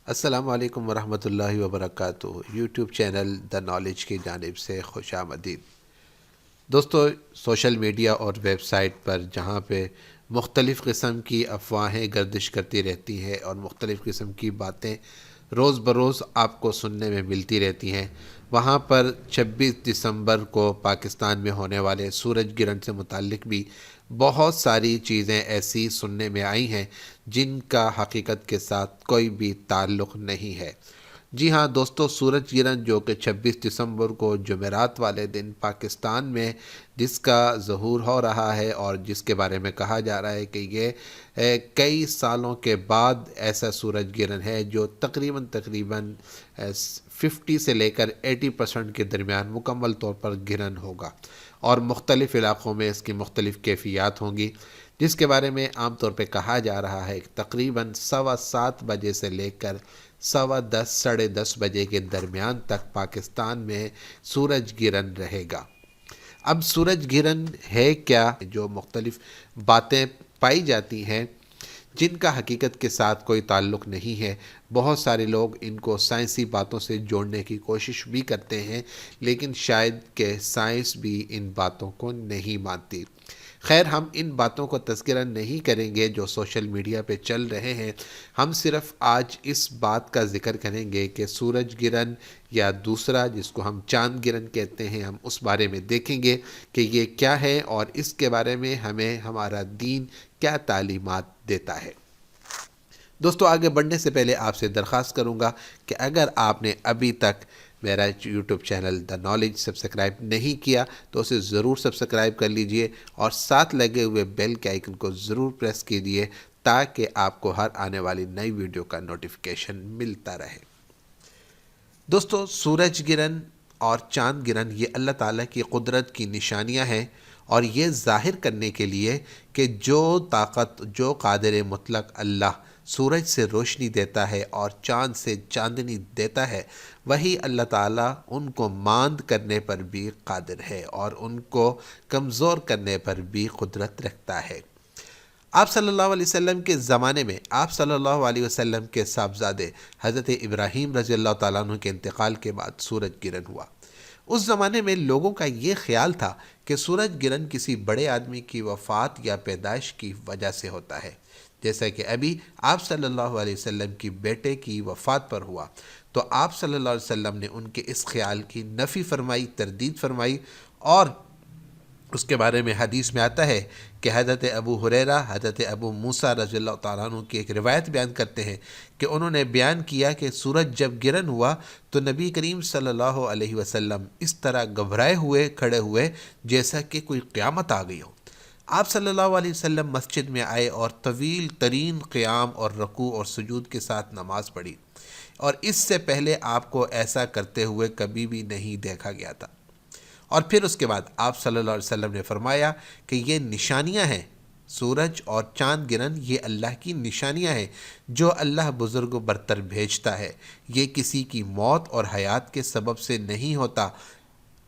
السلام علیکم ورحمۃ اللہ وبرکاتہ۔ یوٹیوب چینل دا نالج کی جانب سے خوش آمدید۔ دوستو، سوشل میڈیا اور ویب سائٹ پر جہاں پہ مختلف قسم کی افواہیں گردش کرتی رہتی ہیں اور مختلف قسم کی باتیں روز بروز آپ کو سننے میں ملتی رہتی ہیں، وہاں پر 26 دسمبر کو پاکستان میں ہونے والے سورج گرہن سے متعلق بھی بہت ساری چیزیں ایسی سننے میں آئی ہیں جن کا حقیقت کے ساتھ کوئی بھی تعلق نہیں ہے۔ جی ہاں دوستو، سورج گرہن جو کہ 26 دسمبر کو جمعرات والے دن پاکستان میں جس کا ظہور ہو رہا ہے اور جس کے بارے میں کہا جا رہا ہے کہ یہ کئی سالوں کے بعد ایسا سورج گرہن ہے جو تقریباً 50 سے لے کر 80% کے درمیان مکمل طور پر گرہن ہوگا، اور مختلف علاقوں میں اس کی مختلف کیفیات ہوں گی، جس کے بارے میں عام طور پہ کہا جا رہا ہے کہ تقریباً 7:15 بجے سے لے کر 10:15 ساڑھے 10 بجے کے درمیان تک پاکستان میں سورج گرہن رہے گا۔ اب سورج گرہن ہے کیا؟ جو مختلف باتیں پائی جاتی ہیں جن کا حقیقت کے ساتھ کوئی تعلق نہیں ہے، بہت سارے لوگ ان کو سائنسی باتوں سے جوڑنے کی کوشش بھی کرتے ہیں، لیکن شاید کہ سائنس بھی ان باتوں کو نہیں مانتی۔ خیر، ہم ان باتوں کو تذکرہ نہیں کریں گے جو سوشل میڈیا پہ چل رہے ہیں، ہم صرف آج اس بات کا ذکر کریں گے کہ سورج گرہن یا دوسرا جس کو ہم چاند گرہن کہتے ہیں، ہم اس بارے میں دیکھیں گے کہ یہ کیا ہے اور اس کے بارے میں ہمیں ہمارا دین کیا تعلیمات دیتا ہے۔ دوستو، آگے بڑھنے سے پہلے آپ سے درخواست کروں گا کہ اگر آپ نے ابھی تک میرا YouTube channel the knowledge subscribe نہیں کیا تو اسے ضرور سبسکرائب کر لیجئے اور ساتھ لگے ہوئے بیل کے آئیکن کو ضرور پریس کیجئے تاکہ آپ کو ہر آنے والی نئی ویڈیو کا نوٹیفیکیشن ملتا رہے۔ دوستو، سورج گرہن اور چاند گرہن یہ اللہ تعالیٰ کی قدرت کی نشانیاں ہیں، اور یہ ظاہر کرنے کے لیے کہ جو طاقت، جو قادر مطلق اللہ سورج سے روشنی دیتا ہے اور چاند سے چاندنی دیتا ہے، وہی اللہ تعالیٰ ان کو ماند کرنے پر بھی قادر ہے اور ان کو کمزور کرنے پر بھی قدرت رکھتا ہے۔ آپ صلی اللہ علیہ وسلم کے زمانے میں آپ صلی اللہ علیہ وسلم کے صاحبزادے حضرت ابراہیم رضی اللہ تعالیٰ عنہ کے انتقال کے بعد سورج گرہن ہوا۔ اس زمانے میں لوگوں کا یہ خیال تھا کہ سورج گرہن کسی بڑے آدمی کی وفات یا پیدائش کی وجہ سے ہوتا ہے، جیسا کہ ابھی آپ صلی اللہ علیہ وسلم کی بیٹے کی وفات پر ہوا، تو آپ صلی اللہ علیہ وسلم نے ان کے اس خیال کی نفی فرمائی، تردید فرمائی، اور اس کے بارے میں حدیث میں آتا ہے کہ حضرت ابو ہریرہ، حضرت ابو موسیٰ رضی اللہ تعالیٰ عنہ کی ایک روایت بیان کرتے ہیں کہ انہوں نے بیان کیا کہ سورج جب گرہن ہوا تو نبی کریم صلی اللہ علیہ وسلم اس طرح گھبرائے ہوئے کھڑے ہوئے جیسا کہ کوئی قیامت آ گئی ہو۔ آپ صلی اللہ علیہ وسلم مسجد میں آئے اور طویل ترین قیام اور رکوع اور سجود کے ساتھ نماز پڑھی، اور اس سے پہلے آپ کو ایسا کرتے ہوئے کبھی بھی نہیں دیکھا گیا تھا۔ اور پھر اس کے بعد آپ صلی اللہ علیہ وسلم نے فرمایا کہ یہ نشانیاں ہیں، سورج اور چاند گرہن یہ اللہ کی نشانیاں ہیں جو اللہ بزرگ و برتر بھیجتا ہے۔ یہ کسی کی موت اور حیات کے سبب سے نہیں ہوتا،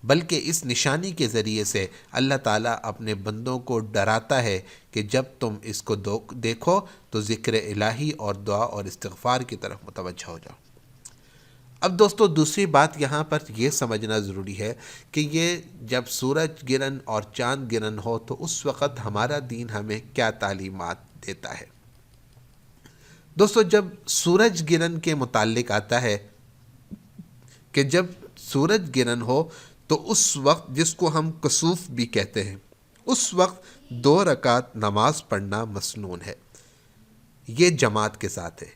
بلکہ اس نشانی کے ذریعے سے اللہ تعالیٰ اپنے بندوں کو ڈراتا ہے کہ جب تم اس کو دیکھو تو ذکر الہی اور دعا اور استغفار کی طرف متوجہ ہو جاؤ۔ اب دوستو، دوسری بات یہاں پر یہ سمجھنا ضروری ہے کہ یہ جب سورج گرہن اور چاند گرہن ہو تو اس وقت ہمارا دین ہمیں کیا تعلیمات دیتا ہے۔ دوستو، جب سورج گرہن کے متعلق آتا ہے کہ جب سورج گرہن ہو تو اس وقت جس کو ہم کسوف بھی کہتے ہیں، اس وقت 2 رکعت نماز پڑھنا مسنون ہے۔ یہ جماعت کے ساتھ ہے۔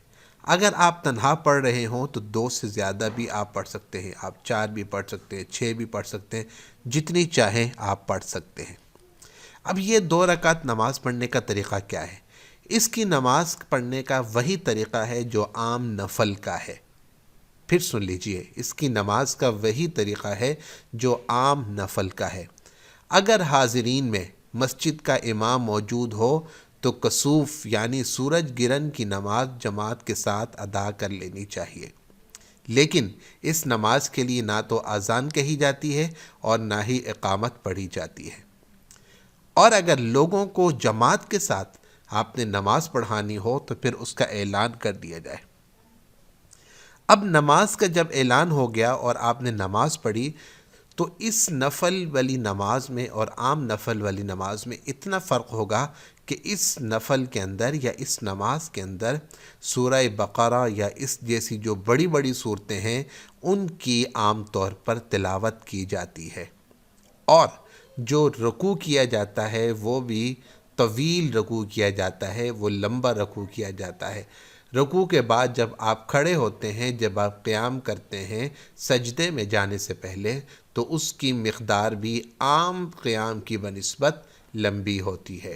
اگر آپ تنہا پڑھ رہے ہوں تو 2 سے زیادہ بھی آپ پڑھ سکتے ہیں، آپ 4 بھی پڑھ سکتے ہیں، 6 بھی پڑھ سکتے ہیں، جتنی چاہیں آپ پڑھ سکتے ہیں۔ اب یہ 2 رکعت نماز پڑھنے کا طریقہ کیا ہے؟ اس کی نماز پڑھنے کا وہی طریقہ ہے جو عام نفل کا ہے۔ پھر سن لیجئے، اس کی نماز کا وہی طریقہ ہے جو عام نفل کا ہے۔ اگر حاضرین میں مسجد کا امام موجود ہو تو کسوف یعنی سورج گرہن کی نماز جماعت کے ساتھ ادا کر لینی چاہیے، لیکن اس نماز کے لیے نہ تو اذان کہی جاتی ہے اور نہ ہی اقامت پڑھی جاتی ہے۔ اور اگر لوگوں کو جماعت کے ساتھ آپ نے نماز پڑھانی ہو تو پھر اس کا اعلان کر دیا جائے۔ اب نماز کا جب اعلان ہو گیا اور آپ نے نماز پڑھی تو اس نفل والی نماز میں اور عام نفل والی نماز میں اتنا فرق ہوگا کہ اس نفل کے اندر یا اس نماز کے اندر سورہ بقرہ یا اس جیسی جو بڑی بڑی صورتیں ہیں ان کی عام طور پر تلاوت کی جاتی ہے، اور جو رکوع کیا جاتا ہے وہ بھی طویل رکوع کیا جاتا ہے، وہ لمبا رکوع کیا جاتا ہے۔ رکوع کے بعد جب آپ کھڑے ہوتے ہیں، جب آپ قیام کرتے ہیں سجدے میں جانے سے پہلے، تو اس کی مقدار بھی عام قیام کی بنسبت لمبی ہوتی ہے۔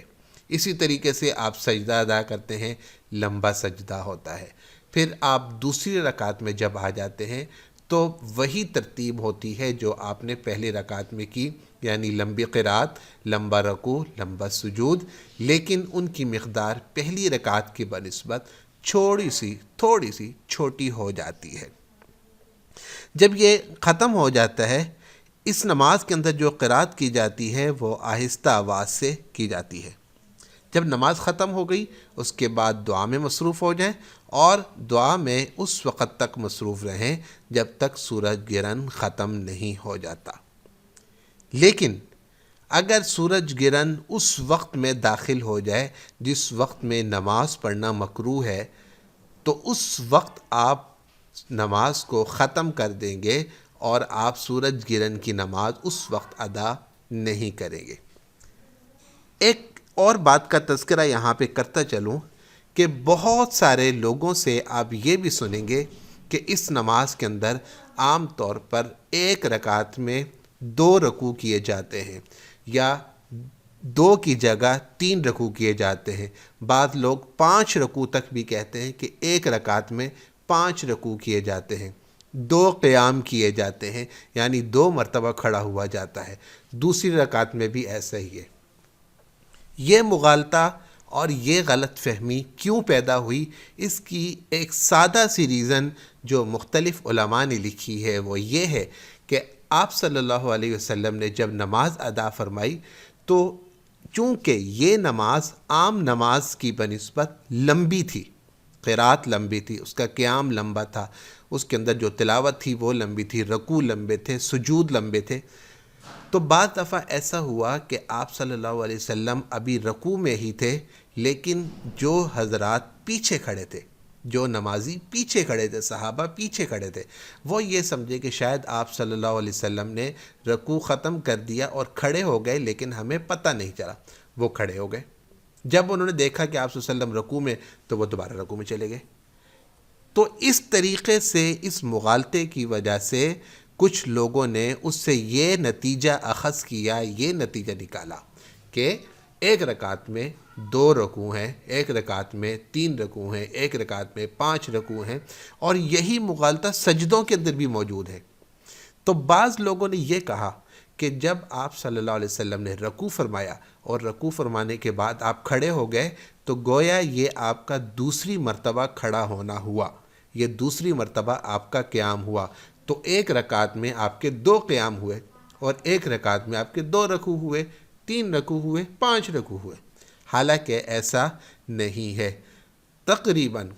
اسی طریقے سے آپ سجدہ ادا کرتے ہیں، لمبا سجدہ ہوتا ہے۔ پھر آپ دوسری رکعت میں جب آ جاتے ہیں تو وہی ترتیب ہوتی ہے جو آپ نے پہلی رکعت میں کی، یعنی لمبی قرات، لمبا رکوع، لمبا سجود، لیکن ان کی مقدار پہلی رکعت کی بنسبت تھوڑی سی چھوٹی ہو جاتی ہے۔ جب یہ ختم ہو جاتا ہے، اس نماز کے اندر جو قرات کی جاتی ہے وہ آہستہ آواز سے کی جاتی ہے۔ جب نماز ختم ہو گئی اس کے بعد دعا میں مصروف ہو جائیں، اور دعا میں اس وقت تک مصروف رہیں جب تک سورج گرہن ختم نہیں ہو جاتا۔ لیکن اگر سورج گرہن اس وقت میں داخل ہو جائے جس وقت میں نماز پڑھنا مکروہ ہے، تو اس وقت آپ نماز کو ختم کر دیں گے اور آپ سورج گرہن کی نماز اس وقت ادا نہیں کریں گے۔ ایک اور بات کا تذکرہ یہاں پہ کرتا چلوں کہ بہت سارے لوگوں سے آپ یہ بھی سنیں گے کہ اس نماز کے اندر عام طور پر ایک رکعت میں 2 رکوع کیے جاتے ہیں، یا 2 کی جگہ 3 رکوع کیے جاتے ہیں۔ بعض لوگ 5 رکوع تک بھی کہتے ہیں کہ ایک رکعت میں 5 رکوع کیے جاتے ہیں، 2 قیام کیے جاتے ہیں، یعنی 2 مرتبہ کھڑا ہوا جاتا ہے۔ دوسری رکعت میں بھی ایسا ہی ہے۔ یہ مغالطہ اور یہ غلط فہمی کیوں پیدا ہوئی، اس کی ایک سادہ سی ریزن جو مختلف علماء نے لکھی ہے وہ یہ ہے کہ آپ صلی اللہ علیہ وسلم نے جب نماز ادا فرمائی تو چونکہ یہ نماز عام نماز کی بنسبت لمبی تھی، قرات لمبی تھی، اس کا قیام لمبا تھا، اس کے اندر جو تلاوت تھی وہ لمبی تھی، رکوع لمبے تھے، سجود لمبے تھے، تو بعض دفعہ ایسا ہوا کہ آپ صلی اللہ علیہ وسلم ابھی رکوع میں ہی تھے، لیکن جو حضرات پیچھے کھڑے تھے، جو نمازی پیچھے کھڑے تھے، صحابہ پیچھے کھڑے تھے، وہ یہ سمجھے کہ شاید آپ صلی اللہ علیہ وسلم نے رکوع ختم کر دیا اور کھڑے ہو گئے، لیکن ہمیں پتہ نہیں چلا۔ وہ کھڑے ہو گئے، جب انہوں نے دیکھا کہ آپ صلی اللہ علیہ وسلم رکوع میں، تو وہ دوبارہ رکوع میں چلے گئے۔ تو اس طریقے سے، اس مغالطے کی وجہ سے کچھ لوگوں نے اس سے یہ نتیجہ اخذ کیا، یہ نتیجہ نکالا کہ ایک رکعت میں 2 رکوع ہیں، ایک رکعت میں 3 رکوع ہیں، ایک رکعت میں 5 رکوع ہیں، اور یہی مغالطہ سجدوں کے اندر بھی موجود ہے۔ تو بعض لوگوں نے یہ کہا کہ جب آپ صلی اللہ علیہ وسلم نے رکوع فرمایا اور رکوع فرمانے کے بعد آپ کھڑے ہو گئے، تو گویا یہ آپ کا دوسری مرتبہ کھڑا ہونا ہوا، یہ دوسری مرتبہ آپ کا قیام ہوا۔ تو ایک رکعت میں آپ کے 2 قیام ہوئے، اور ایک رکعت میں آپ کے 2 رکوع ہوئے، 3 رکوع ہوئے، 5 رکوع ہوئے۔ حالانکہ ایسا نہیں ہے۔ تقریباً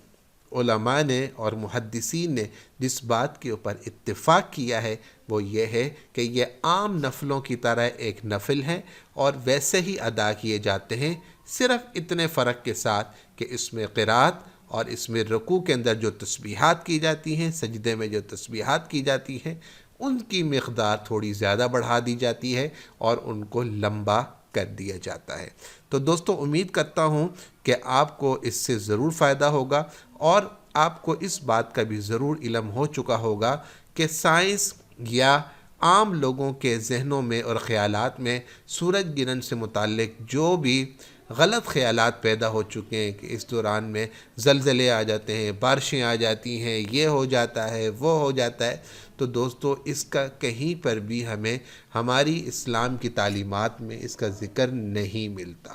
علماء نے اور محدثین نے جس بات کے اوپر اتفاق کیا ہے وہ یہ ہے کہ یہ عام نفلوں کی طرح ایک نفل ہے اور ویسے ہی ادا کیے جاتے ہیں، صرف اتنے فرق کے ساتھ کہ اس میں قرات اور اس میں رکوع کے اندر جو تسبیحات کی جاتی ہیں، سجدے میں جو تسبیحات کی جاتی ہیں، ان کی مقدار تھوڑی زیادہ بڑھا دی جاتی ہے اور ان کو لمبا کر دیا جاتا ہے۔ تو دوستو، امید کرتا ہوں کہ آپ کو اس سے ضرور فائدہ ہوگا، اور آپ کو اس بات کا بھی ضرور علم ہو چکا ہوگا کہ سائنس یا عام لوگوں کے ذہنوں میں اور خیالات میں سورج گرہن سے متعلق جو بھی غلط خیالات پیدا ہو چکے ہیں کہ اس دوران میں زلزلے آ جاتے ہیں، بارشیں آ جاتی ہیں، یہ ہو جاتا ہے، وہ ہو جاتا ہے، تو دوستو اس کا کہیں پر بھی ہمیں ہماری اسلام کی تعلیمات میں اس کا ذکر نہیں ملتا۔